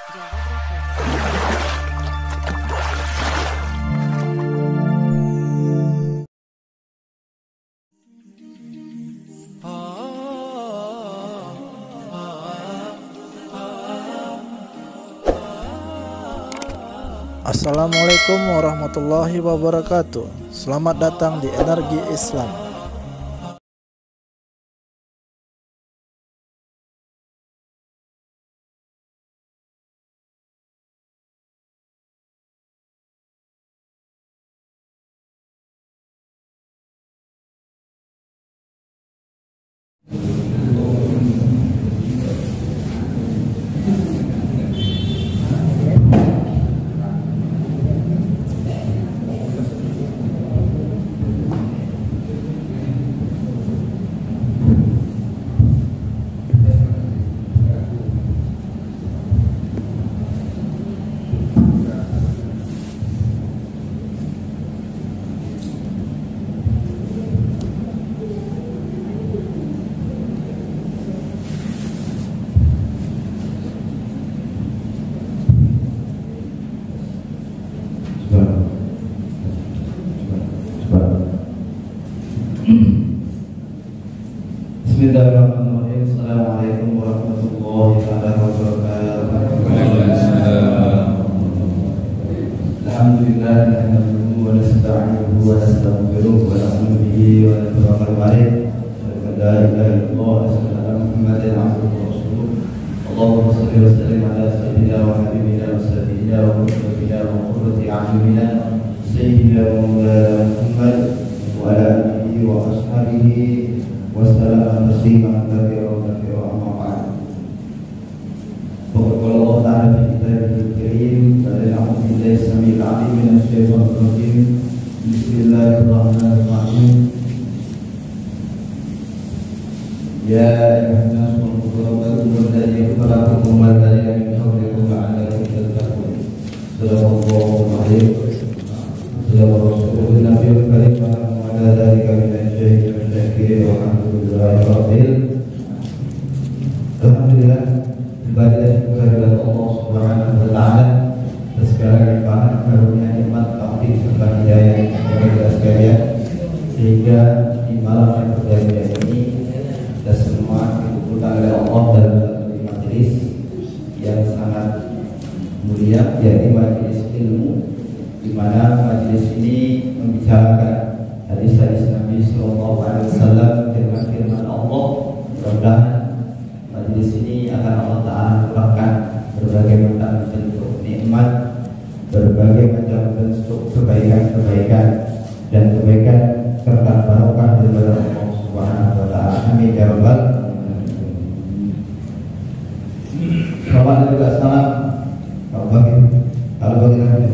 Assalamualaikum warahmatullahi wabarakatuh. Selamat datang di Energi Islam. Bismillahirrahmanirrahim. Assalamualaikum warahmatullahi wabarakatuh. Alhamdulillah nahmaduhu wa nasta'inuhu wa nastaghfiruh wa na'udzu bihi wa natawakkalu alaih. La ilaha illallah wa sallallahu Muhammadan abduhu wa rasuluh. Allahumma shalli wa sallim ala sayyidina wa habibina wa sayyidina wa qurratina wa qurrati a'yunina sayyidina Maulana Muhammad wa ala alihi wa ashabihi wassalamu tasliman katsiran amma ba'd. Qala Allah ta'ala fi kitabihil karim a'udzu billahi samil 'alim minasy syaithanir rajim. Bismillahirrahmanirrahim. Ya ayyuhan nasu qul rabbukum alladzi khalaqakum wal ladzina min qablikum la'allakum tattaqun. Sallallahu alaihi wasallam. Nabiyul karim wa ala dzalika minasy syaithanir rajim. Alhamdulillah, ibadah kepada Allah Subhanahu wa taala atas segala limpahan karunia nikmat taufik serta hidayah kepada kita sekalian, sehingga di malam yang berbahagia ini kita semua dikumpulkan oleh Allah dalam satu majelis yang sangat mulia, yaitu majelis ilmu, di mana majelis ini membicarakan hadis-hadis Nabi Sallallahu Alaihi Wasallam, firman-firman Allah. Mudah-mudahan majelis ini akan Allah Ta'ala curahkan berbagai macam bentuk nikmat, berbagai macam bentuk kebaikan-kebaikan dan kebaikan serta barokah daripada Allah Subhanahu Wa Ta'ala. Amin ya rabbal alamin. Salawat dan juga salam kalau bagaimana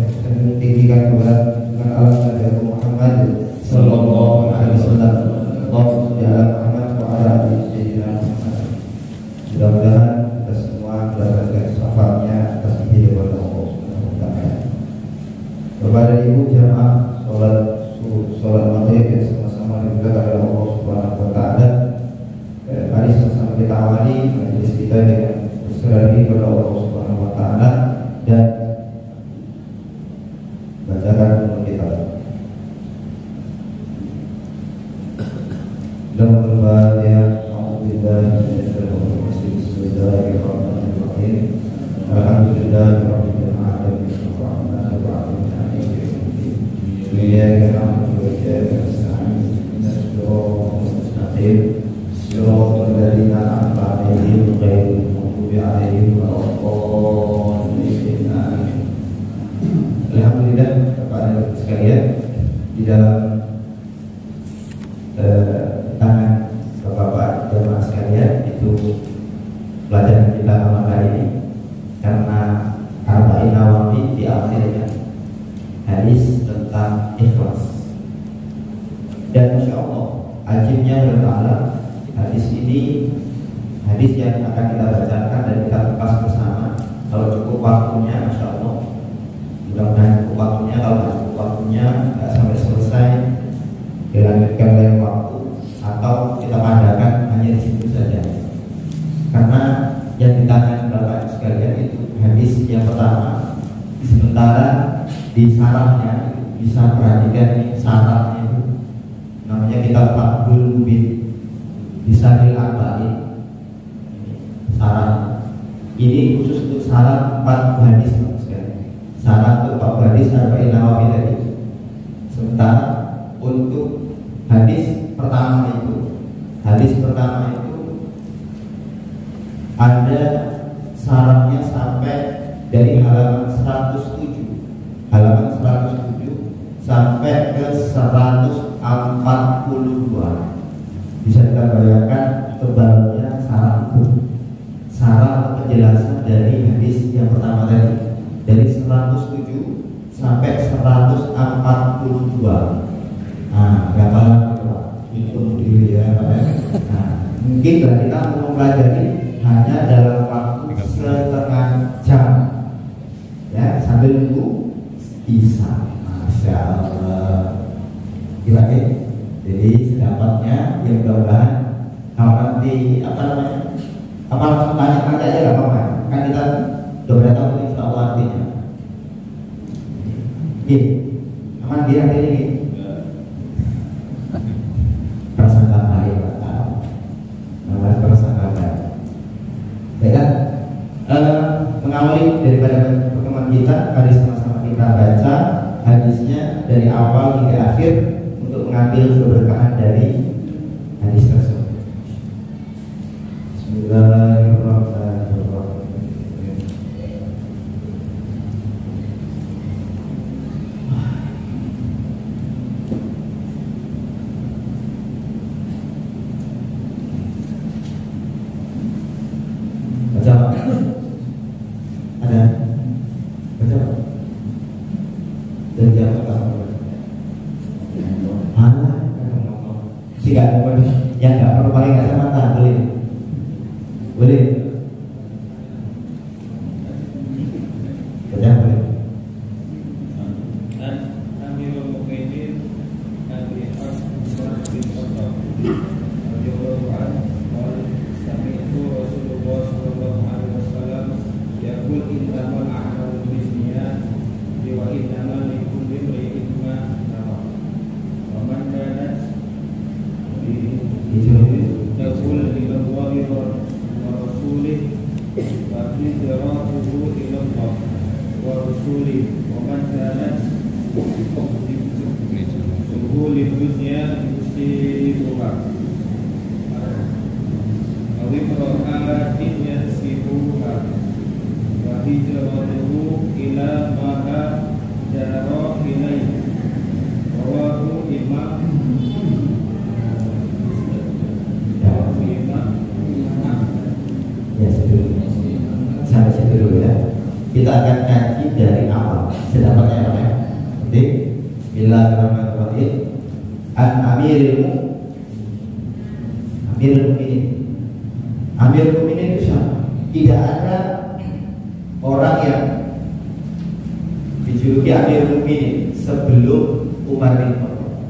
tinggikan kepada alam Nabi Muhammad Sallallahu Alaihi Wasallam. Allahumma shalli ala Muhammad wa ala ali sayyidina Muhammad. Mudah-mudahan kita semua mendapatkan syafaatnya atas izin dari Allah Subhanahu wa taala. Kepada ibu jamaah salat maghrib yang sama-sama dimuliakan oleh Allah Subhanahu wa taala. Mari sama-sama kita awali majelis kita dengan berserah diri kepada Allah Subhanahu wa taala dan bacakan kita. Bismillahirrahmanirrahim. Alhamdulillahirabbil alamin. Arrahmanir rahim. Iyyaka na'budu wa iyyaka nasta'in. Ihdinas siratal mustaqim. Siratal ladzina an'amta 'alaihim ghairil maghdubi 'alaihim waladdallin. Amin. Alhamdulillah kepada sekalian, di dalam tangan Bapak-bapak jemaah sekalian itu pelajaran kita malam hari ini, karena Arba'in Nawawi di akhirnya hadis tentang ikhlas. Dan insya Allah ajibnya berpahala hadis ini, hadis yang akan kita bacakan dan kita kupas bersama. Kalau cukup waktunya, insya Allah mudah-mudahan cukup waktunya. Kalau tidak cukup waktunya, nggak sampai selesai, dilanjutkan lain waktu atau kita padakan hanya di situ saja. Karena yang ditanya Bapak sekalian itu hadis di sarafnya bisa perhatikan nih, sarafnya itu namanya kitab Fathul Mubin, bisa dilampain saraf. Ini khusus untuk saraf 4 hadis, saraf untuk 4 hadis arba'in nawawi tadi. Sementara untuk hadis pertama itu ada sarafnya sampai dari halaman 107 sampai ke 142. Bisa kita bayangkan tebalnya saraf itu, saraf penjelasan dari hadis yang pertama tadi, dari 107 sampai 142. Nah, berapa lama hitung dulu ya Pak ya. Nah, mungkin kita mau mempelajari hanya dalam waktu setengah jam ya, sambil nunggu Isya. Masya Allah. Gimana? Jadi sedapatnya, ya mudah-mudahan kalau nanti apa langsung tanya aja nggak apa-apa, kan kita udah berapa tahun insya Allah artinya. Gini, aman dia hari ini. Prasangka baik, namanya prasangka baik. Baiklah, mengawali daripada pertemuan kita, mari sama-sama kita baca hadisnya dari awal hingga akhir untuk mengambil keberkahan dari hadis tersebut. Bismillahirrahmanirrahim. Baca ada baca dan jangan tidak yang nggak perlu pakai kacamata boleh baca boleh. Amirul Mukminin Abi Abdullah bin Khattab radhiyallahu anhu sami'tu Rasulullah sallallahu alaihi wasallam yaqul innamal a'malu binniyat wa innamal likulli imrin ma nawa wa man kanat yaqul ila Allahi wa rasulih wa hijratuhu ila Allah wa rasulih wa man kanat tuhu lidunya yusibuha wa imra'atin yansibuha wa hijratuhu ila ma hajara ilayhi rawahu Imam Ya, sampai situ dulu ya. Kita akan kaji dari awal sedapatnya apa ya. Oke. Bismillahirrahmanirrahim. Amirul Mukminin itu siapa? Tidak ada orang yang dijuluki Amirul Mukminin sebelum Umar bin Khattab.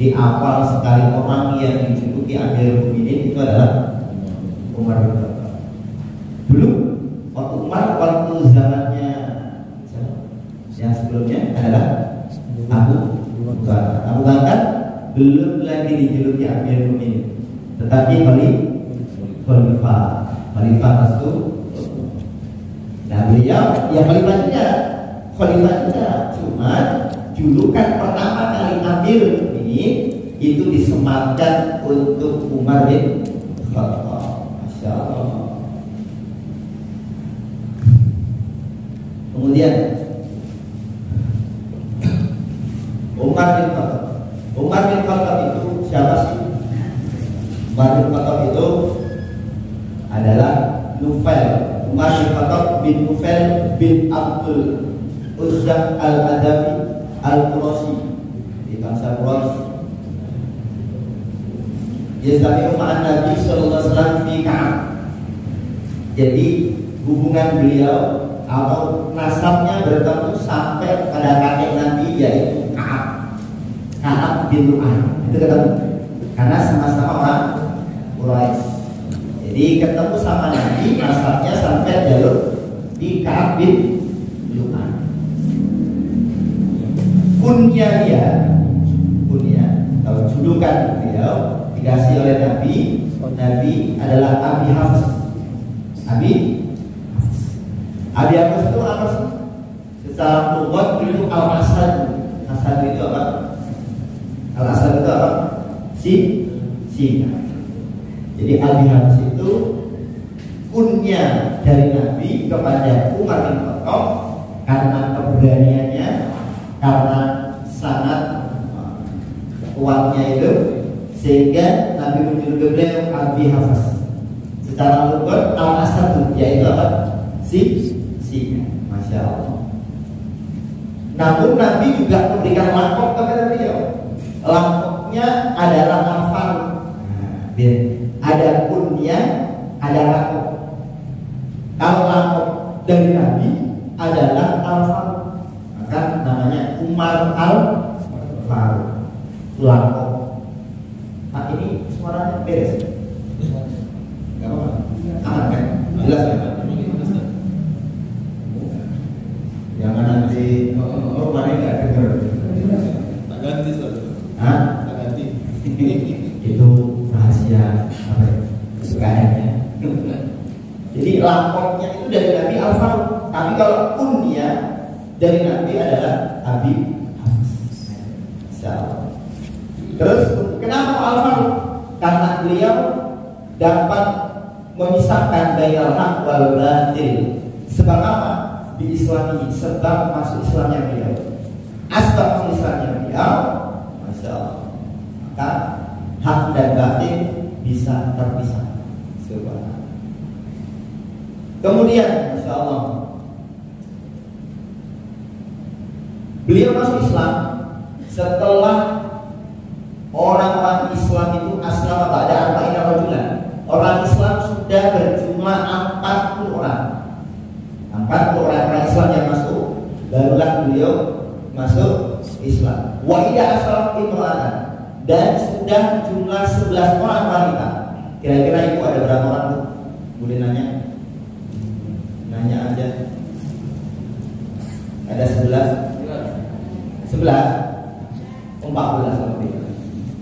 Di awal sekali orang yang dijuluki Amirul Mukminin itu adalah Umar bin Khattab. Belum waktu Umar, waktu zamannya yang sebelumnya adalah Abu Bakar belum lagi dijuluki Amirul Mukminin, tetapi khalifah Rasul. Nah beliau ya khalifahnya cuma julukan pertama kali Amirul Mukminin itu disematkan untuk Umar bin Khattab. Masya Allah. Kemudian Umar bin Khattab itu siapa sih? Umar bin Khattab itu adalah Umar bin Khattab bin Nufail bin Abdul Uzza al-Adawi al-Qurasi di bangsa Quraisy. Yastami'u ma'an Nabi sallallahu alaihi wasallam fi Ka'ab. Jadi hubungan beliau atau nasabnya bertemu sampai pada kakek Nabi yaitu Ka'ab bin Lu'ay. Itu ketemu karena sama-sama orang Quraisy. Jadi ketemu sama Nabi, nasabnya sampai jalur di Ka'ab bin Lu'ay. Kunyah dia, kunyah kalau julukan beliau dikasih oleh Nabi adalah Abi Hafs. Abi Hafs itu apa sih? Secara lughat itu al-asad. Asad itu apa? Al-asad itu apa? Singa. Jadi Abi Hafs itu kunyah dari Nabi kepada Umar bin Khattab karena keberaniannya, karena sangat kuatnya itu, sehingga Nabi menjuluki beliau Abi Hafs. Secara lughat al-asad yaitu apa? Singa. Masya Allah. Namun Nabi juga memberikan lakop kepada beliau. Lakopnya adalah al-Faruq. Ada kunyah, ada lakop. Kalau lakop dari Nabi adalah al-Faruq, maka namanya Umar al-Faruq. Lakop. Pak, ini suaranya beres? Gak apa-apa? Aman kan? Jelas ya? Jangan nanti kemarin nggak dengar. Tak ganti saja. Hah? Tak ganti. Itu rahasia apa ya? UKM-nya. Jadi lapornya itu dari Nabi Al-Faruq. Tapi kalau kunyah dari Nabi adalah Abi Hafs. Terus kenapa Al-Faruq? Karena beliau dapat memisahkan bainal haq wal batil. Sebab apa? Di Islam ini, sebab masuk Islamnya beliau. Asbab masuk Islamnya beliau, Masya Allah, maka hak dan batin bisa terpisah. Subhanallah. Kemudian Masya Allah, beliau masuk Islam setelah orang-orang Islam itu aslam atau ada arba'ina rajulan. Orang Islam sudah berjumlah 40 orang. 40 orang Islam yang masuk, barulah beliau masuk Islam. Wa ida asal imra'atan, dan sudah jumlah 11 orang wanita. Kira-kira ibu ada berapa orang tuh? Boleh nanya? Nanya aja. Ada 11? 11? 14 lebih.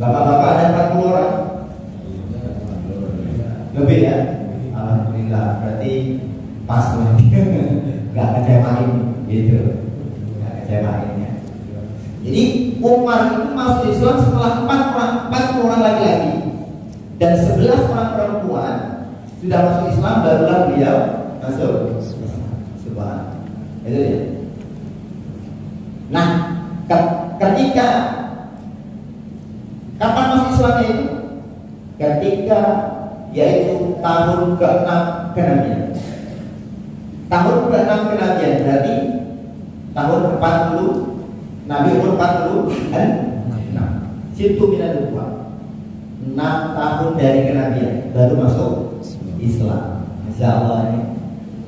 Bapak-bapak ada 40 orang? Lebih ya? Alhamdulillah, berarti pas lagi. Gak kecewain gitu. Gak kecewain ya. Jadi Umar itu masuk Islam setelah 40 orang laki-laki dan 11 orang perempuan sudah masuk Islam, barulah beliau masuk Islam. Subhanallah. Itu ya. Nah, ketika kapan masuk Islamnya itu? Ketika yaitu tahun ke-6 kenabian. Tahun ke-6 kenabian berarti tahun 40, Nabi umur 40 dan 6. Situ minat 6 tahun dari kenabian baru masuk Islam. Masya Allah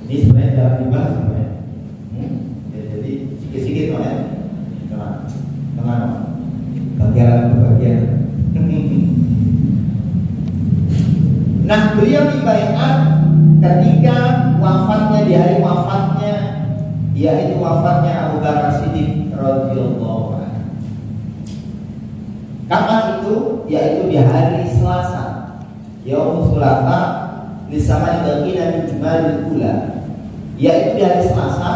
ini sebenarnya dalam dibahas sebenarnya. Jadi sikit-sikit ya. Dengan bagian. Nah, beliau dibaiat ketika wafatnya, di hari wafatnya, yaitu wafatnya Abu Bakar Siddiq radhiyallahu anhu. Kapan itu? Yaitu di hari Selasa. Yaumul Selasa lisama dibagi Nabi Jumadil Ula, yaitu di hari Selasa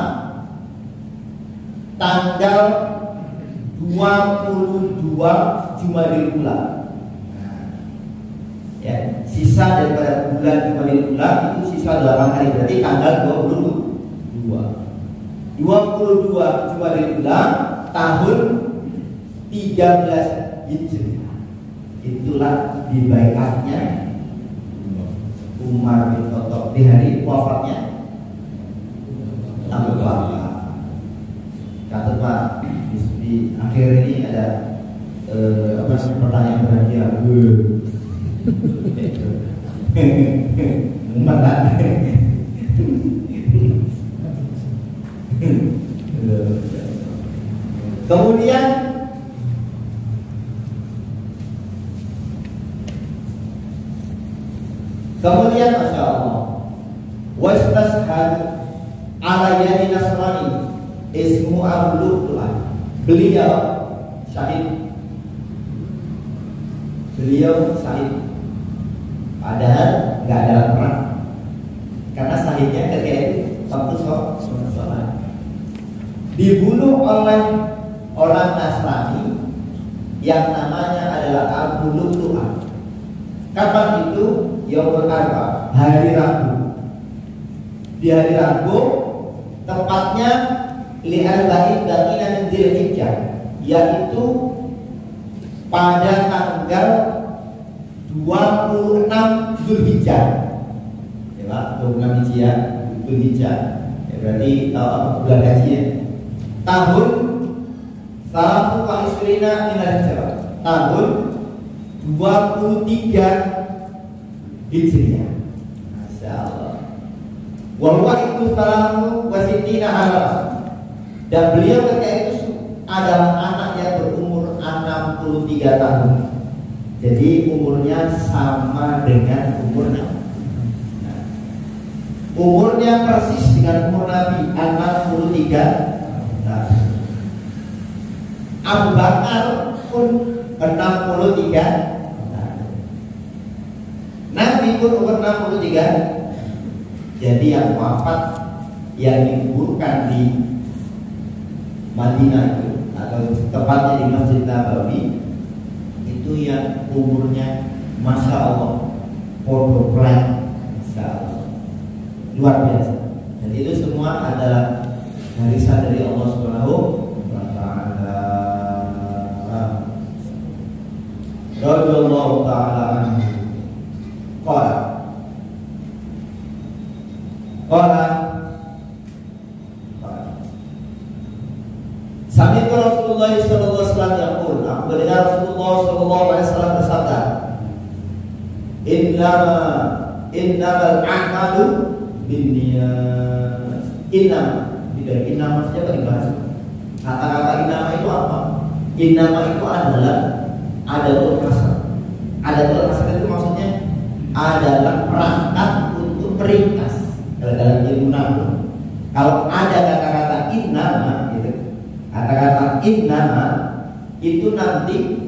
tanggal 22 Jumadil Ula. Ya, sisa daripada bulan Jumadil Ula itu sisa 8 hari, berarti tanggal 22 Jumadil Ula tahun 13 Hijriah. Itulah dibaiatnya Umar bin Khattab di hari wafatnya Abu Bakar. Catat Pak, di akhir ini ada pertanyaan berhadiah. Umat kan? Kemudian Masya Allah, wastashhad ala yadi Nasrani ismu Abu Lu'lu'ah. Beliau syahid. Beliau syahid, padahal nggak ada perang, karena syahidnya ketika itu waktu sholat. Dibunuh oleh orang Nasrani yang namanya adalah Abu Lu'lu'ah. Kapan itu? Yaumul Arba, hari Rabu. Di hari Rabu, tepatnya li'arba'in baqina min Dzulhijjah, yaitu pada tanggal 26 Dzulhijjah. Ya Pak, 26 Hijriah, Dzulhijjah. Ya berarti bulan haji ya. Tahun Salatu wa Isrina minal Hijrah, tahun 23 Hijriah. Masya Allah. Wa huwa ibnu salamu wa sittina arab. Dan beliau ketika itu adalah anak yang berumur 63 tahun. Jadi umurnya sama dengan umur Nabi. Nah, umurnya persis dengan umur Nabi, 63 tahun. Abu Bakar pun 63 tahun. Nabi pun umur 63. Jadi yang wafat, yang dikuburkan di Madinah itu, atau tepatnya di Masjid Nabawi, itu yang umurnya Masya Allah podo plan, Masya Allah, luar biasa. Dan itu semua adalah warisan dari Allah Subhanahu wa Ta'ala. Radhiyallahu ta'ala anhu. Qala Sami Rasulullah sallallahu alaihi wasallam yaqul, aku mendengar Rasulullah sallallahu alaihi wasallam bersabda, innamal a'malu binniyat. Inna maksudnya apa dibahas? Kata-kata innama itu apa? Innama itu adalah adatul kasar. Adatul kasar itu maksudnya adalah perangkat untuk peringkas. Dalam ilmu nahwu, kalau ada kata-kata innama gitu, kata-kata innama itu nanti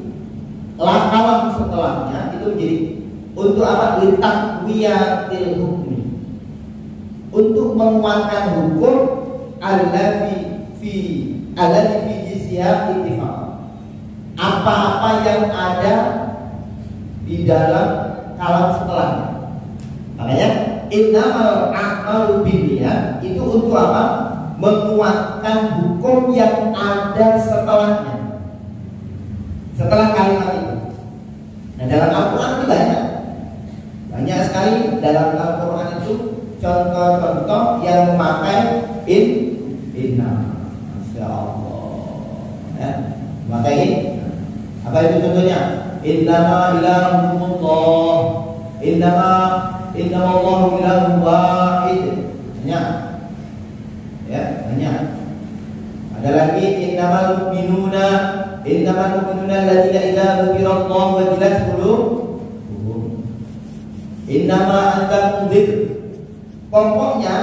lakalan setelahnya itu jadi untuk apa? Litakwiyatil hukmi, untuk menguatkan hukum alladzi fi jizya ittifaq, apa-apa yang ada di dalam kalam setelahnya. Makanya innamal a'malu binniyat itu untuk apa? Menguatkan hukum yang ada setelahnya, setelah kalimat itu. Nah, dalam Al-Quran itu banyak sekali dalam Al-Quran itu contoh-contoh yang memakai inna. Masya Allah ya, memakai apa itu contohnya? Innama ilahumullah, innama Allahu ilahun wahid. Banyak ya, banyak. Ada lagi innamal mu'minuna alladzina idza dzukirallahu wajilat qulubuhum. Innama anta mudhir. Pokoknya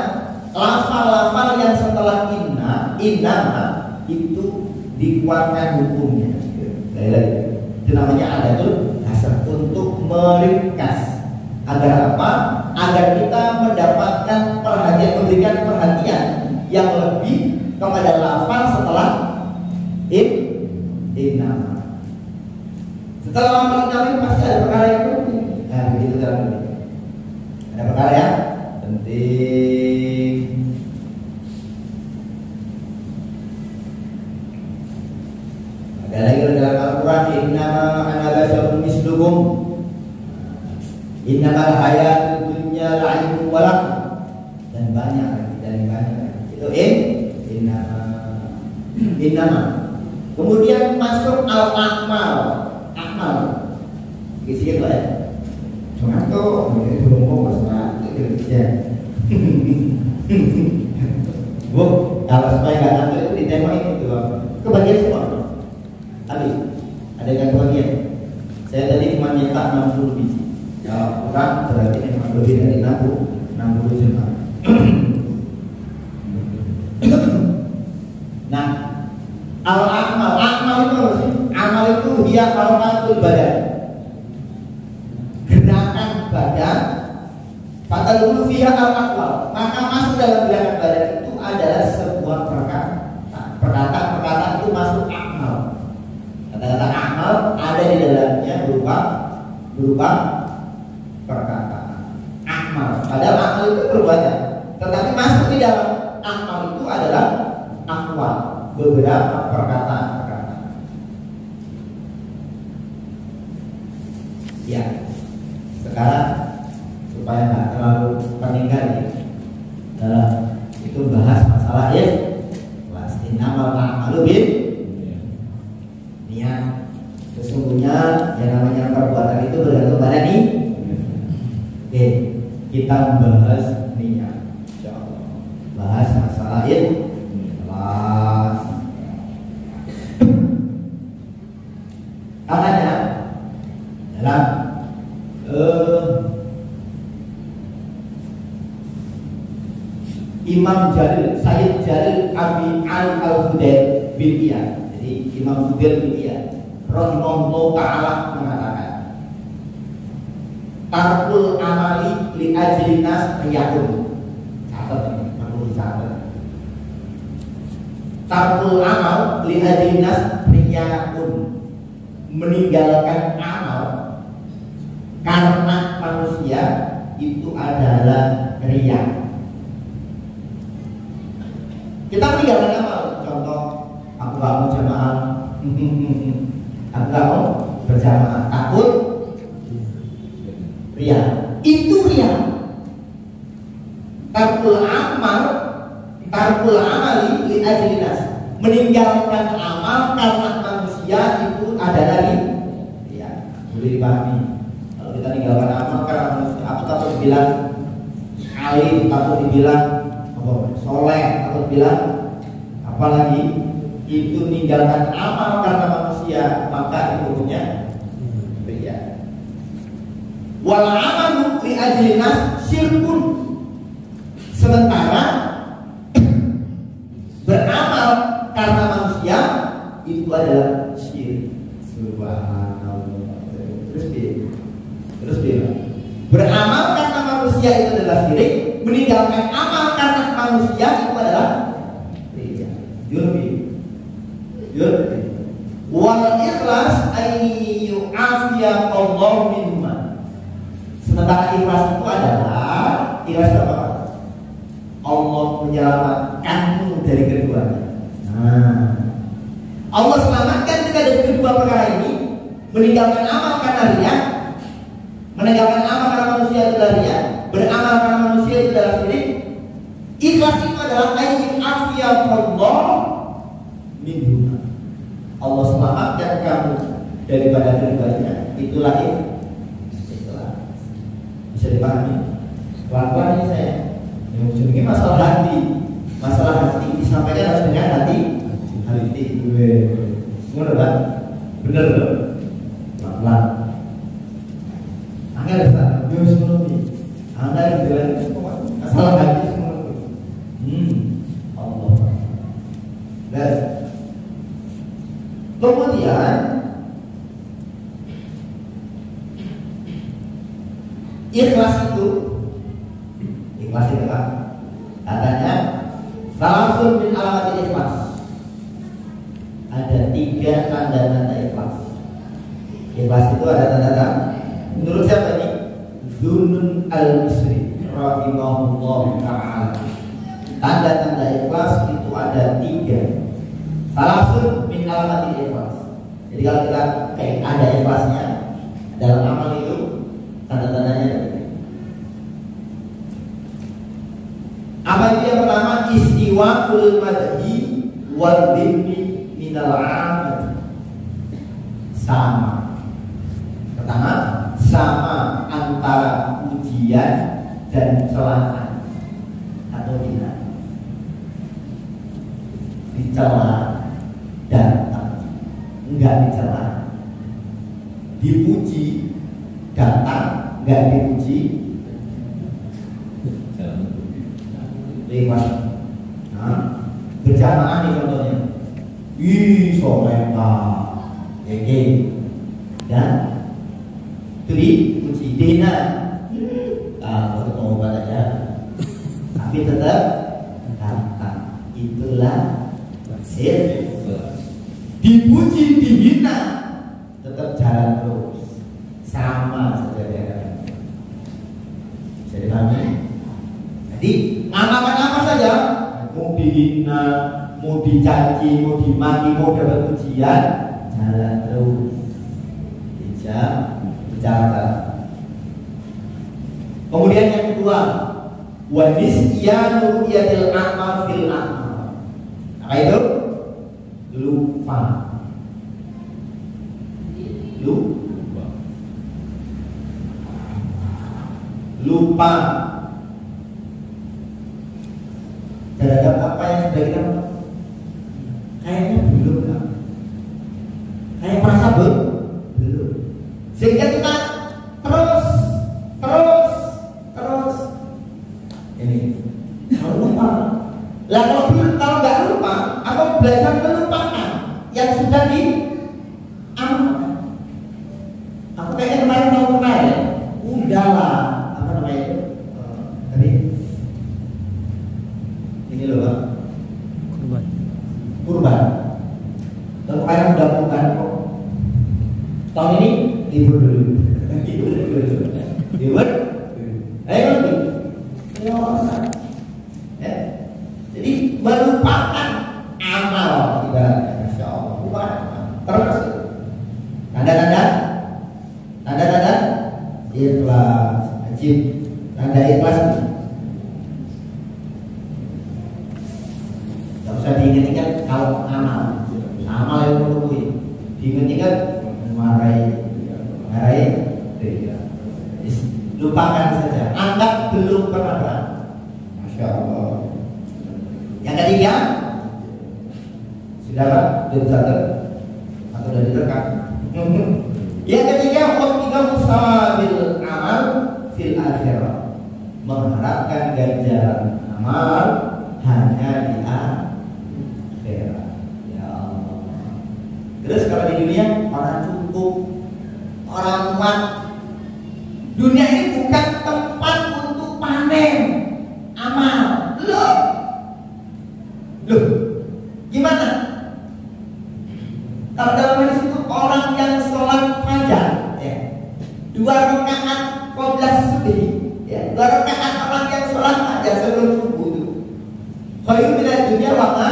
lafal-lafal yang setelah innama itu dikuatkan hukumnya. Itu namanya adatul kasar, untuk meringkas. Agar apa? Agar kita mendapatkan perhatian, memberikan perhatian yang lebih kepada lafaz setelah innama. Setelah lafaz innama pasti ada perkara yang penting. Nah, begitu dalam ini. Ada perkara yang penting. Ada lagi dalam Al-Quran, innama ana basharun mislukum. Innamal hayatud dunya la'ibun wa lahu. Dan banyak lagi. Itu innama. Kemudian masuk al-a'mal. Isinya itu ya. Cuma tuh belum fokus nah itu ya. Bu, kalau supaya nggak ngantuk itu ditemani itu kebagian semua. Habis. Ada yang kebagian. Saya tadi cuma nyetak 60 biji. Kalau kurang berarti memang lebih dari 60 juta. Nah, al-a'mal itu apa sih? Taqulu hiya harakatul badan, gerakan badan. Fatadkhulu fiha al-aqwal, maka masuk dalam gerakan badan itu adalah sebuah perkataan itu masuk amal. Kata-kata amal ada di dalamnya berupa perkataan amal. Padahal amal itu perbuatan, tetapi masuk di dalam amal itu adalah aqwal, beberapa perkataan. Ya, sekarang supaya nggak terlalu peninggal dalam itu bahas masalah ikhlas. Innamal a'malu bin niat. Sesungguhnya yang namanya perbuatan itu bergantung pada niat. Oke, kita membahas niat. Insyaallah. Bahas masalah ikhlas. Makanya dalam Imam Jalil, Sayyid Jalil Abi Al-Hudail bin Iyad. Jadi Imam Hudail bin Iyad rahimahullah ta'ala mengatakan, tarkul amali li ajli nas riyakun. Catat ini, perlu dicatat. Tarkul amal li ajli nas riyakun, meninggalkan amal karena manusia itu adalah riya. Kita meninggalkan amal, contoh aku gak mau jamaah, aku gak mau berjamaah, takut riya. Itu riya. Tarkul amali li ajli nas, meninggalkan amal karena manusia itu adalah riya. Boleh dipahami. Kalau kita meninggalkan amal karena manusia, aku takut dibilang alim, takut dibilang soleh, atau bilang apalagi itu meninggalkan amal karena manusia, maka itu hukumnya riya. Wal amalu li ajli nas syirkun, sementara beramal karena manusia itu adalah syirik. Subhanallah. Terus dia beramal karena manusia itu adalah syirik, meninggalkan amal karena manusia itu adalah riya. Yurbi. Wal ikhlas ayyu afiya Allah minhuma. Sementara ikhlas itu adalah ikhlas apa? Allah menyelamatkanmu dari keduanya. Allah selamatkan kita dari kedua perkara ini, meninggalkan amal karena riya, meninggalkan amal karena manusia itu adalah riya, beramal karena manusia itu adalah syirik. Ikhlas itu adalah ayyin afiyallah minhuma. Allah selamatkan kamu daripada keduanya. Itulah ikhlas. Bisa dipahami? Pelan-pelan ini saya. Yang ujung ini masalah hati. Masalah hati disampaikan harus dengan hati. Semua kan? Bener loh. Pelan-pelan. Angkat Ustaz. Anda yang bilang masalah hati semua. Allah. Dan kemudian ikhlas itu kan katanya salasun min alamatil ikhlas. Ada 3 tanda-tanda ikhlas. Ikhlas itu ada tanda-tanda. Menurut siapa ini? Dzunun al-Misri rahimahullah ta'ala. Tanda-tanda ikhlas itu ada 3. Salasun min alamatil ikhlas. Jadi kalau kita ada ikhlasnya dalam amal itu, tanda-tandanya apa itu? Yang pertama, istiwa'ul madhi wal dhimmi minal amal. Sama. Pertama, sama antara pujian dan celaan atau tidak. Dicela datang, enggak dicela. Dipuji datang, enggak dipuji lewat. Berjamaah nih contohnya. Ih, soleh pak, ada itu diuji dina bertobat aja tapi tetap datang. Itulah dipuji dihina tetap jalan terus sama saja ya. Jadi kami jadi amalkan apa saja, mau dihina, mau dicaci, mau dimaki, mau dapat pujian, jalan terus. Bicara. Kemudian yang kedua, wa nisyanu ru'yatil a'mal fil a'mal. Apa itu? Lupa. Terhadap apa yang sudah kita kayaknya belum kan? Kayak merasa belum. Sehingga kita terus ini kalau lupa. Lah kalau nggak lupa, aku belajar melupakan yang sudah diamalkan. Aku kayaknya kemarin udahlah apa namanya itu tadi ini loh Pak, kurban. Kalau kalian udah kurban kok tahun ini libur dulu. Ayo ya. Jadi melupakan amal ibaratnya, Masya Allah, lupa terus. Tanda-tanda ikhlas, ajib, tanda ikhlas. Gak usah diingat-ingat kalau amal yang menunggu, diingat-ingat marahi, lupakan saja, anggap belum pernah berangkat. Masya Allah. Yang ketiga, sudah Pak, belum sadar atau sudah direkam? Yang ketiga, musawabil amal fil akhirah, mengharapkan ganjaran amal hanya di akhirat. Ya Allah. Terus kalau di dunia orang cukup, orang kuat. Dunia ini bukan tempat untuk panen amal. Loh, gimana? Kalau dalam hadis itu orang yang sholat fajar, ya, 2 rakaat qabla subuh, ya, 2 rakaat orang yang sholat fajar sebelum subuh itu, khairun minad dunya wa ma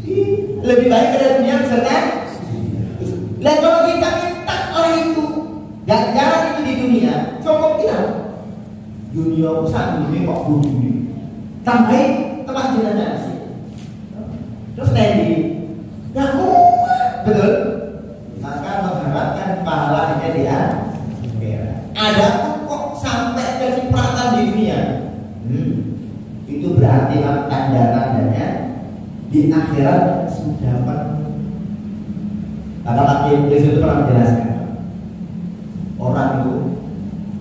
fiha, lebih baik dari dunia beserta. Lah kalau kita minta itu ganjaran itu di dunia, cukup kita. Dunia usaha ini kok budi. Tambahin tempat jenazah sih. Terus tadi, nggak kuat, betul. Maka mengharapkan pahalanya dia. Ada kok sampai kecipratan di dunia. Itu berarti tanda-tandanya di akhirat sudah penuh. Kata Nabi itu pernah menjelaskan. Orang itu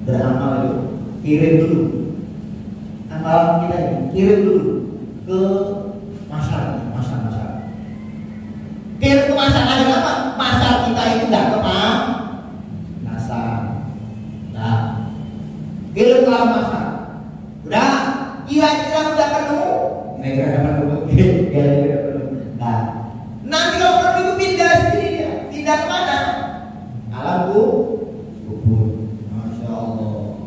beramal itu kirim dulu amalan kita ini, kirim dulu ke masyarakat. Kirim ke masyarakat apa? Masyarakat kita itu nggak kepanasan. Nah, kirim ke masyarakat. Udah, kira-kira udah penuh. Kira-kira penuh. Nah, nanti kalau penuh itu pindah sendiri ya. Pindah kemana? Alam kubur. Masya Allah.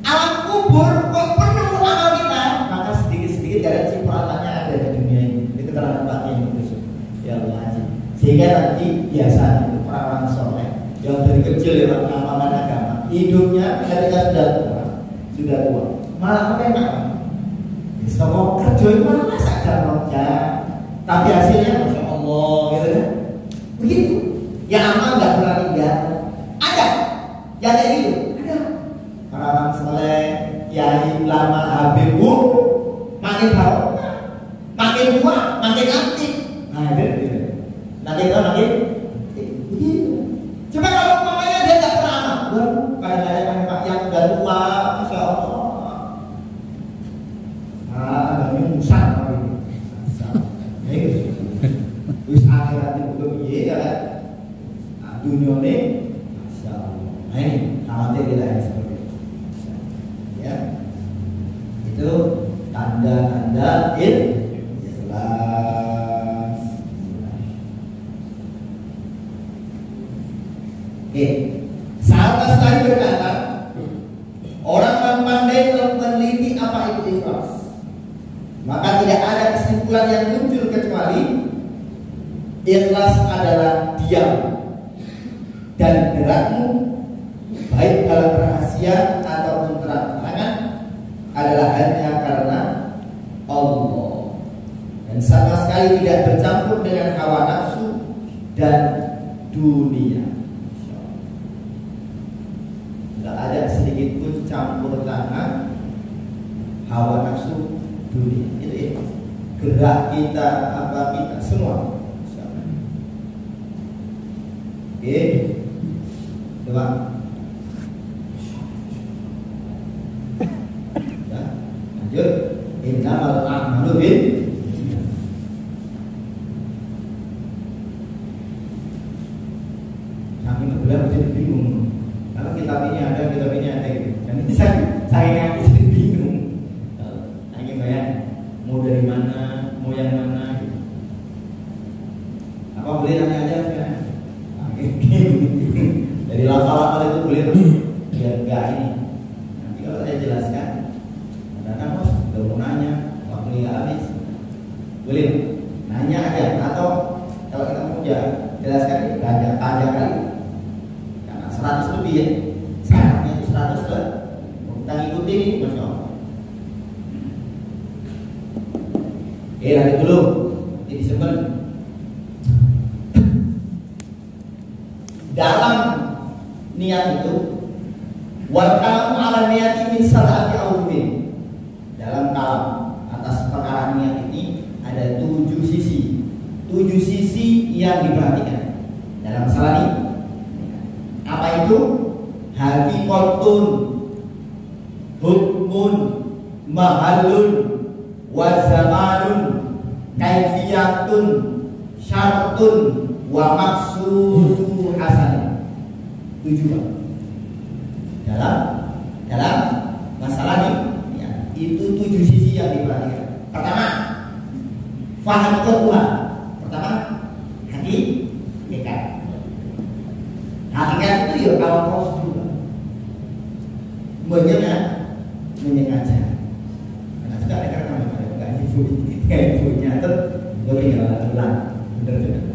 Alam kubur kok penuh amal kita, maka sedikit-sedikit dari cipratannya ada di dunia ini. Ini keterangan Pak yang itu. Ya Allah haji. Sehingga nanti biasanya itu orang-orang soleh yang dari kecil ya mengamalkan agama, hidupnya ketika sudah tua, malah enak. Semua kerja itu malah masak kerja, tapi hasilnya Masya Allah gitu kan. Begitu. Ya amal nggak pernah tinggal. Ada yang kayak gitu. Ada orang soleh, kiai, ulama, habib, makin tahu, makin tua, makin aktif. Nah itu, makin tua, makin begitu. Coba kalau umpamanya dia nggak pernah amal, kayak Pak yang udah tua, Masya Allah. Ada musang kali ini. Wis akhirat itu iya kan. Dunia ini tanda-tanda ikhlas. Sahabat tadi berkata, orang yang pandai telah meneliti apa itu ikhlas, maka tidak ada kesimpulan yang muncul kecuali ikhlas adalah diam dan gerakmu, baik dalam rahasia ataupun terang-terangan, adalah hanya karena Allah, dan sama sekali tidak bercampur dengan hawa nafsu dan dunia. Tidak ada sedikit pun campur tangan hawa nafsu dunia. Itu ikhlas. Gerak kita, apa kita, semua. Oke, coba. Lanjut. Innamal a'malu bin. Kami benar jadi bingung. Kalau kitab ini ada gitu. Dan itu saya jadi bingung. Saya bayang mau dari mana, mau yang mana gitu. Apa boleh nanya aja kan? Dari lafal-lafal itu boleh biar enggak ini. Nanti kalau saya jelaskan, karena bos udah mau nanya, waktu nggak habis, boleh nanya aja. Atau kalau kita mau jelaskan ini banyak tanya kali, karena 100 lebih ya, syaratnya itu 100 lah. Kita ikuti ini, masya Allah. Lanjut dulu, ini simpen. Dalam niat itu, wal kalamu ala niyati min salati awudin. Dalam kalam atas perkara niat ini ada 7 sisi. 7 sisi yang diperhatikan dalam masalah ini. Apa itu? Hakikatun, hukmun, mahallun, wazamanun, kaifiyatun, syartun, wa maksudu hasan. 7 dalam masalah ini ya, itu 7 sisi yang diperhatikan. Pertama, faham Tuhan. Pertama, hakikat. Hakikat itu ya kalau prosedur menyengaja. Karena sudah ada karena enggak ibunya itu lebih ulang benar juga.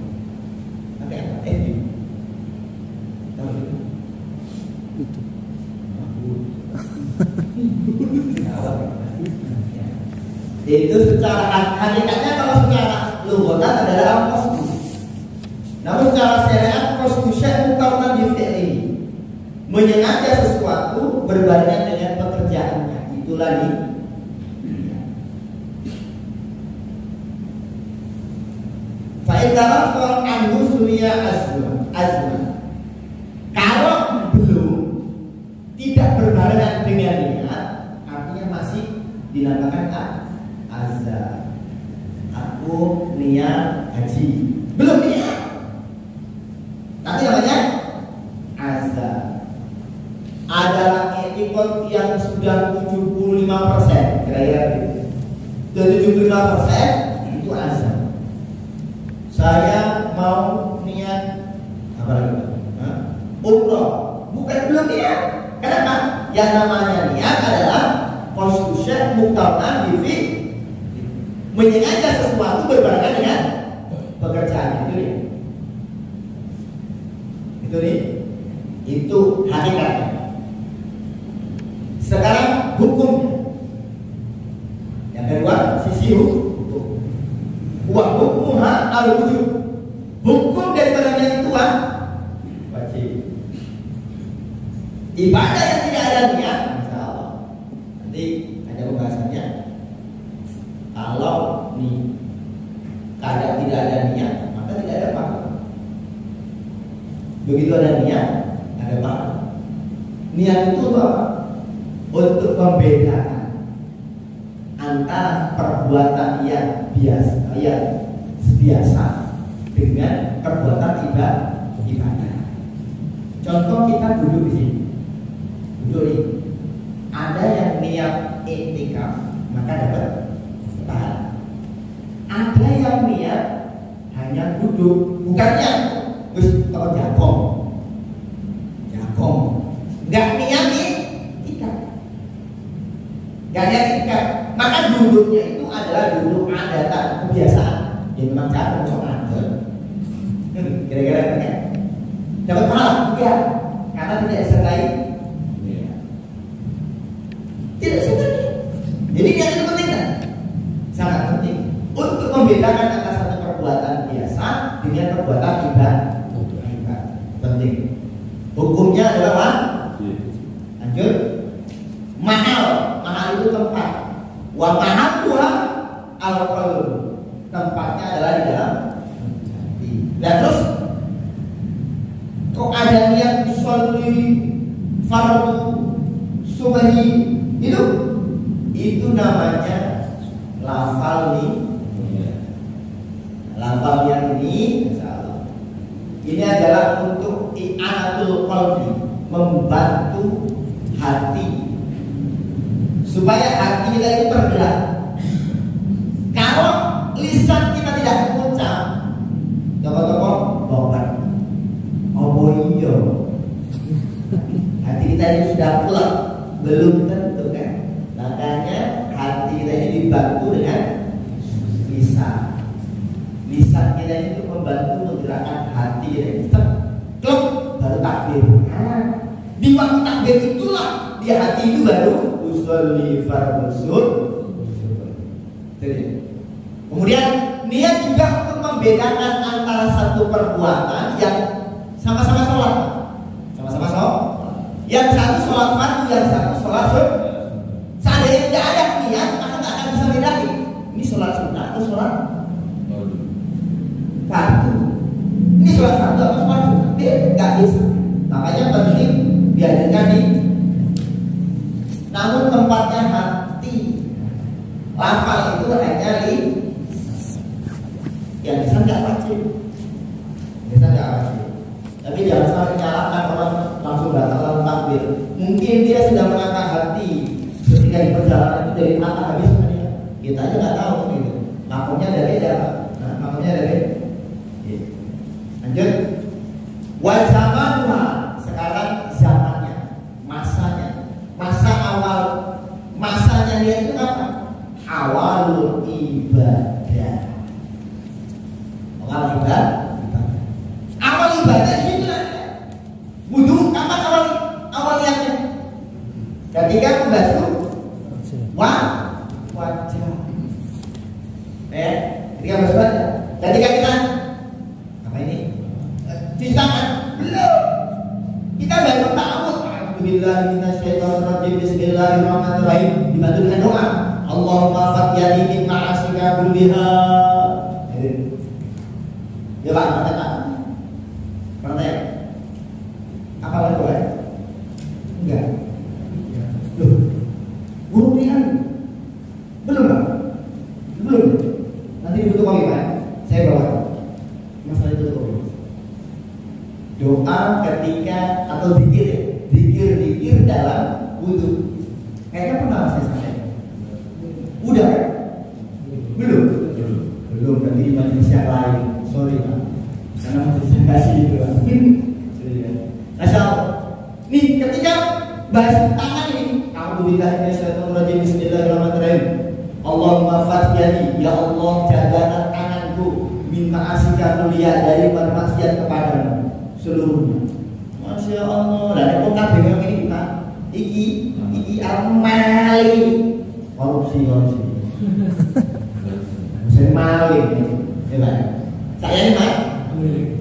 Itu secara hakikatnya, kalau secara lughatan adalah qasdu. Namun secara syariat qasdu syai' muqarnan bi fi'li. Menyengaja sesuatu berbarengan dengan pekerjaannya. Itulah ini. Fa idza rafa anhu sumiya azma. Kalau belum tidak berbarengan dengan niat, artinya masih dinamakan azza. Aku niat haji, belum niat, tapi namanya azza. Adalah etikot yang sudah 75%, kira-kira gitu. 75% itu azza. Saya mau niat apa lagi? Umroh, bukan belum niat. Kenapa? Yang namanya niat adalah konstitusi muqarnan bi, menyengaja sesuatu berbarengan dengan pekerjaan itu. Itu hakikatnya. Sekarang hukum. Yang kedua, sisi hukum. Wa hukmuha al-wujub. Hukum daripada niat itu wajib. Ibadah yang tidak ada niat, insyaallah nanti ada pembahasannya. Kalau tidak ada niat, maka tidak ada pahala. Begitu ada niat, ada pahala. Niat itu apa? Untuk membedakan antara perbuatan yang biasa dengan perbuatan ibadah. Contoh, kita duduk di sini. Duduk ini. Ada yang niat iktikaf, maka dapat duduk, bukannya wis kalau jagong, nggak niat ikat, maka duduknya itu adalah duduk adatan kebiasaan, yang memang jagong soal kira-kira kan? Dapat pahala? Ya, karena tidak disertai. Tidak disertai. Jadi dia itu penting kan? Sangat penting untuk membedakan antara satu perbuatan biasa dengan perbuatan ibadah. Penting. Hukumnya adalah apa? Lanjut. Mahal itu tempat. Wa mahalluha al-qalb. Tempatnya adalah di dalam hati. Dan terus kok ada niat sholli fardu subhi itu namanya lafal nih. Lafal yang ini adalah untuk i'anatul qalbi, membantu hati supaya hati kita itu bergerak. Kalau lisan kita tidak mengucap, toko-toko bobat. Oh iya, hati kita ini sudah pulang, belum tentu kan? Makanya hati kita ini dibantu dengan lisan. Lisan kita itu membantu menggerakkan hati kita ini. Klub baru takbir. Di waktu takbir itulah di hati itu baru usolli fardusul. Kemudian niat juga untuk membedakan antara satu perbuatan yang sama-sama sholat, yang satu sholat fardu, yang satu sholat sunnah. Seandainya tidak ada niat, maka tak akan bisa bedain ini sholat sunnah atau sholat fardu. Ini sholat fardu atau sholat sunnah, dia nggak bisa. Makanya penting diadakan di. Namun tempatnya hati. Lafal itu hanya di. Yang bisa nggak wajib. Tapi jangan sampai menyalahkan orang langsung datang takbir. Mungkin dia sudah mengangkat hati ketika di perjalanan itu dari mata habis dia. Kita aja nggak tahu gitu. Makomnya ada beda. Nah, makomnya ada beda. Lanjut. Wajamannya sekarang zamannya, masanya, masa awal, masanya dia itu apa? Awalul ibadah. Awal ibadah. Awal ibadah itu wudhu. Kapan awalnya? Ketika membasuh wajah. Ketika membasuh wajah. Ketika kita apa ini? Cuci tangan belum. Kita baru ta'awud. Alhamdulillah minasyaitonirrajim. Bismillahirrahmanirrahim. Dibantu dengan doa. Allahumma fatyani min ma'asika kulliha. Ya Pak, mana ya? Apa lagi ya? Enggak. Loh, burung lian belum Pak? Belum. Nanti dibutuh kopi Pak. Saya bawa. Masalah itu kopi. Doa ketika atau zikir dalam wudhu. Kayaknya pernah saya sampaikan. Udah kan? Belum. Nanti di majelis yang lain. Sorry Pak. Karena masih kasih itu Pak. Asal nih ketika basuh tangan ini, alhamdulillah bismillahirrahmanirrahim. Allahumma fatyani, ya Allah jagalah tanganku min ma'asika mulia dari bermaksiat kepadamu seluruhnya. Masya Allah. Dan aku tak bingung ini Pak. Iki amali korupsi. Saya maling, ya Pak. Saya ini Pak.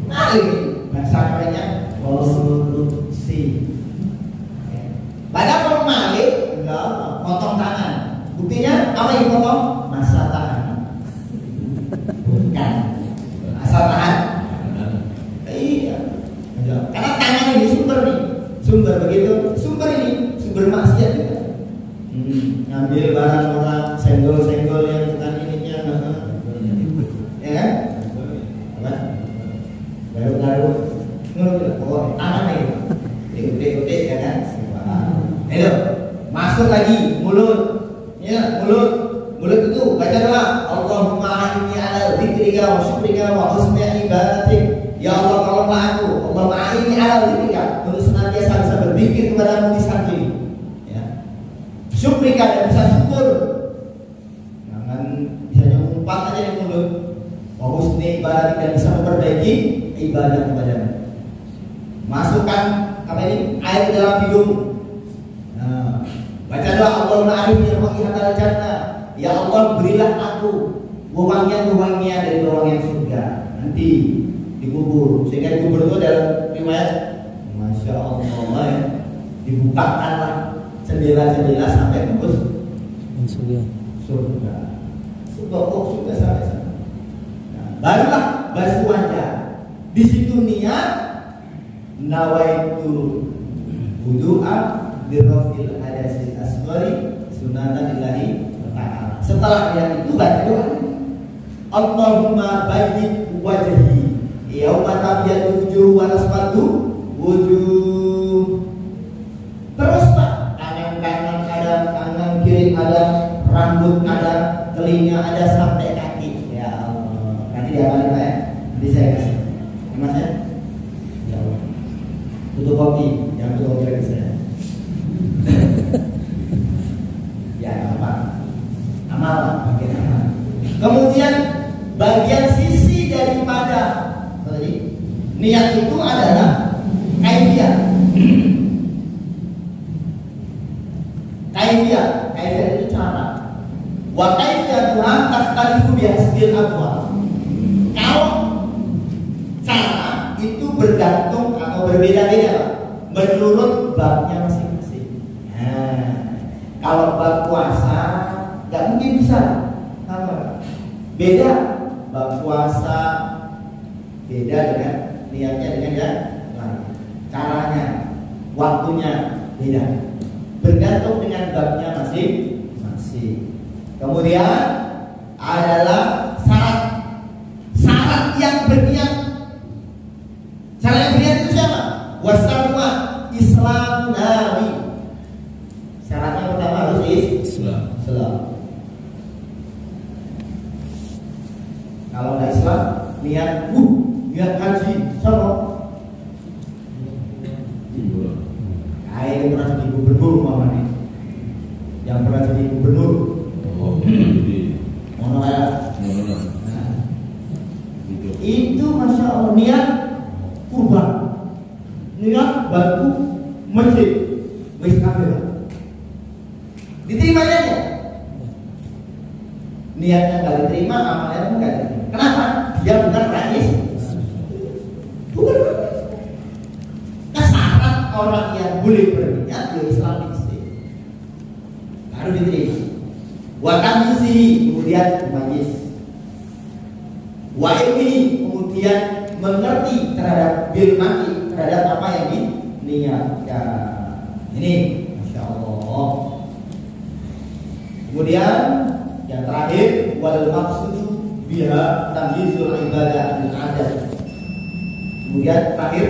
Maling. Bahasa kerennya korupsi. Padahal kalau maling, enggak potong tangan. Buktinya apa yang potong? Masa tahan. Bukan. Masa tahan. Iya. Karena tangan ini sumber begitu. Sumber maksiat juga. Ngambil barang orang, senggol yang bukan ininya, ya kan? Apa? Garuk-garuk, tangan nih, gede ya kan? Ayo, masuk lagi mulut, ya mulut itu baca doa. Allahumma inni ala dzikrika wa syukrika wa husni ibadatik. Ya Allah, tolonglah aku, Allahumma a'inni ala dzikrika, untuk senantiasa bisa berzikir kepadamu di saat ini. Ya. Syukrika, dan bisa syukur. Jangan bisa ngumpat aja di mulut. Wa husni ibadatik, dan bisa memperbaiki ibadah kepadamu. Masukkan apa ini? Air ke dalam hidung. Nah, baca doa Allahumma a'inni al jannah. Ya Allah, berilah aku wewangian-wewangian dari wewangian surga nanti dikubur. Sehingga dikubur itu dalam riwayat, Masya Allah ya, dibukakanlah jendela-jendela sampai tembus surga. Surga sampai sana. Nah, barulah basuh wajah. Di situ niat nawaitu wudu'a birrafil hadasil asghari sunatan lillahi ta'ala. Setelah niat itu baca doa, Allahumma bayyid wajhi yauma tabyadu wujuh wa tasfadu wujuh. Terus Pak, tangan kanan ada, tangan kiri ada, rambut ada, telinga ada, sampai kaki. Ya Allah, nanti diamalin Pak ya. Nanti saya kasih. Mas ya? Ya Allah. Tutup kopi, jangan tutup kopi lagi saya. Ya apa? Amal bagian amal. Kemudian bagian sisi daripada tadi niat itu adalah kaifiyah. Kaifiyah itu cara. Wa kaifiyah Tuhan takhtalifu bihasbil abwab. Kalau cara itu bergantung atau berbeda-beda menurut babnya masing-masing. Nah, kalau bab puasa nggak mungkin bisa sama. Beda bab puasa, beda dengan niatnya dengan yang lain. Caranya, waktunya beda. Bergantung dengan babnya masing-masing. Kemudian adalah syarat yang berniat. Syarat yang berniat itu siapa? Wasalwa Islam Nabi. Syaratnya pertama harus Islam. Kalau nggak Islam, niat haji sama. Yang pernah jadi gubernur mamanya, yang pernah jadi gubernur. Mana ya? Itu Masya Allah, niat kurban, niat bantu masjid, wis kafir. Diterima aja. Niatnya nggak diterima, amalnya pun nggak diterima. Kenapa? Dia bukan rais. Kesalahan orang yang boleh berniat di Islam itu baru diterima. Wa tamyizi, kemudian majlis. Wa ilmi, kemudian mengerti terhadap bil mati, terhadap apa yang diniatkan. Ini Masya Allah. Kemudian yang terakhir, wal maqsudu biha tamyizul ibadah bil adat. Kemudian terakhir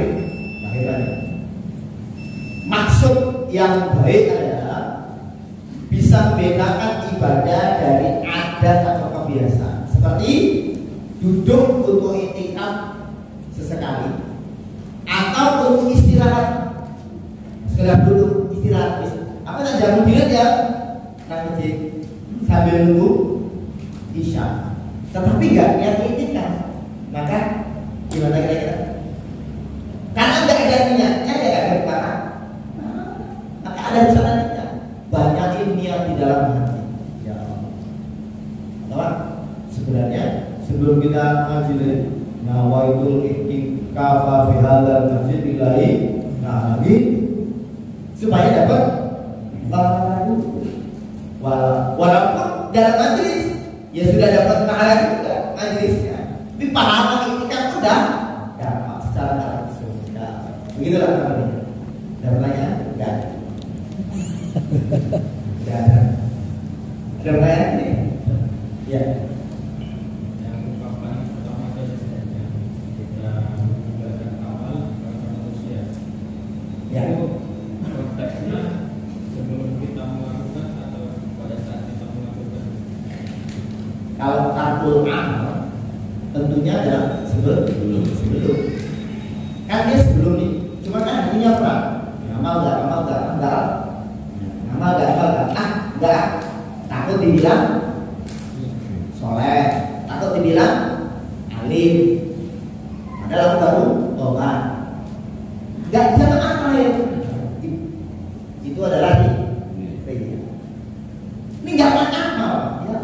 maksud yang baik adalah bisa membedakan ibadah dari adat atau kebiasaan. Seperti duduk untuk i'tikaf sesekali atau untuk istirahat, sekedar duduk istirahat. Apa tak jamu dilihat ya? Nanti sambil nunggu isya, tetapi nggak niat i'tikaf, maka gimana kira-kira? Karena nggak ada niatnya, ya nggak ada perkara. Maka ada caranya, banyakin niat di dalam hati. Ya Allah. Sebenarnya sebelum kita majlis nawaitul i'tikaf fi hadzal masjid lillahi ta'ala, supaya dapat pahala. Walaupun dalam majlis ya sudah dapat pahala juga majlisnya, tapi pahala i'tikaf sudah dapat secara langsung. Begitulah namanya. Ada pertanyaan? Enggak. Ada pertanyaan ini? Ya. Yang paling pertama tadi kita menggunakan amal kepada manusia. Ya. Itu konteksnya sebelum kita melakukan atau pada saat kita melakukan. Kalau tarkul amal Tentunya adalah sebelum. Kan dia sebelum nih. Cuma kan punya perang. Ngamal enggak. Enggak. Takut dibilang soleh, takut dibilang alim. Padahal aku baru tobat. Enggak jangan apa ya. Itu adalah ini enggak apa-apa. Ya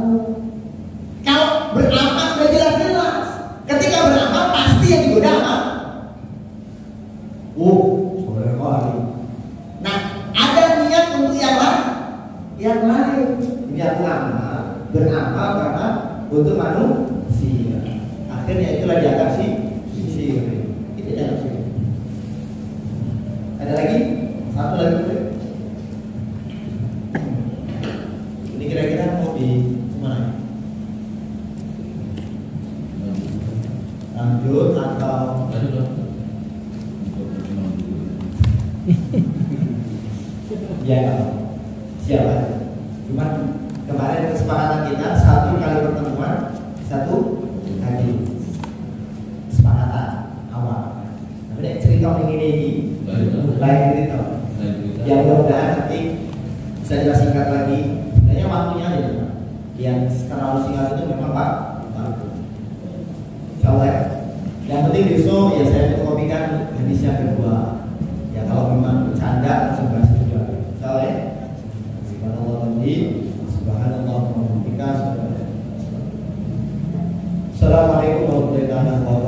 kalau beramal sudah jelas-jelas. Ketika beramal pasti yang digoda apa? Soleh kok alim. Nah, ada niat untuk yang lain. Ini aku beramal karena untuk manusia. Akhirnya itulah dianggap syirik. Itu dianggap syirik. Ada lagi? Satu lagi boleh? Ini kira-kira mau di mana? Lanjut atau? Ya, siapa? Cuma kemarin kesepakatan kita 1 kali pertemuan 1 kali kesepakatan awal. Tapi cerita ini lain cerita. Ya mudah-mudahan nanti bisa disingkat lagi. Sebenarnya waktunya ada yang terlalu singkat itu memang Pak. Insyaallah. Yang penting besok ya saya fotokopikan hadis yang kedua. Ya kalau memang bercanda langsung bahas juga. Insyaallah. Subhanallah wa bihamdihi. Assalamualaikum warahmatullahi wabarakatuh.